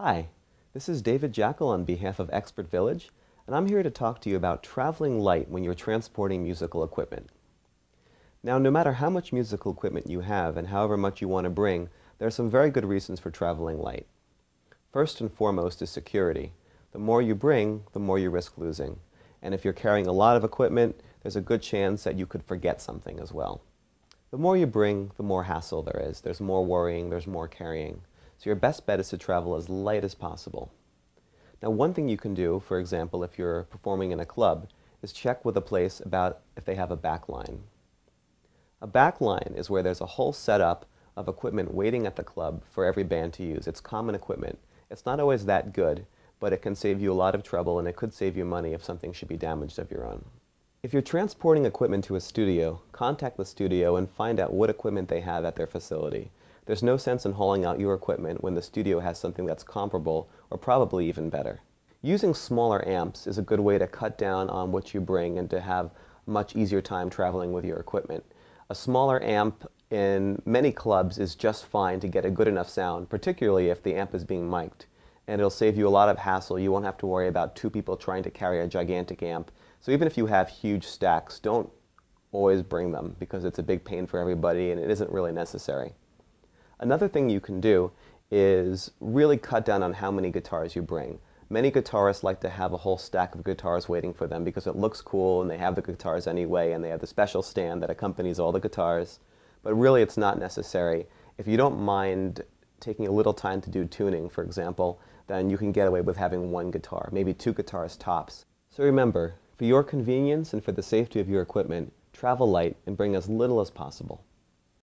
Hi, this is David Jackel on behalf of Expert Village, and I'm here to talk to you about traveling light when you're transporting musical equipment. Now, no matter how much musical equipment you have and however much you want to bring, there are some very good reasons for traveling light. First and foremost is security. The more you bring, the more you risk losing. And if you're carrying a lot of equipment, there's a good chance that you could forget something as well. The more you bring, the more hassle there is. There's more worrying, there's more carrying. So your best bet is to travel as light as possible. Now, one thing you can do, for example, if you're performing in a club, is check with a place about if they have a back line. A back line is where there's a whole setup of equipment waiting at the club for every band to use. It's common equipment. It's not always that good, but it can save you a lot of trouble, and it could save you money if something should be damaged of your own. If you're transporting equipment to a studio, contact the studio and find out what equipment they have at their facility. There's no sense in hauling out your equipment when the studio has something that's comparable or probably even better. Using smaller amps is a good way to cut down on what you bring and to have a much easier time traveling with your equipment. A smaller amp in many clubs is just fine to get a good enough sound, particularly if the amp is being mic'd. And it'll save you a lot of hassle. You won't have to worry about two people trying to carry a gigantic amp. So even if you have huge stacks, don't always bring them because it's a big pain for everybody and it isn't really necessary. Another thing you can do is really cut down on how many guitars you bring. Many guitarists like to have a whole stack of guitars waiting for them because it looks cool and they have the guitars anyway and they have the special stand that accompanies all the guitars. But really it's not necessary. If you don't mind taking a little time to do tuning, for example, then you can get away with having one guitar, maybe two guitars tops. So remember, for your convenience and for the safety of your equipment, travel light and bring as little as possible.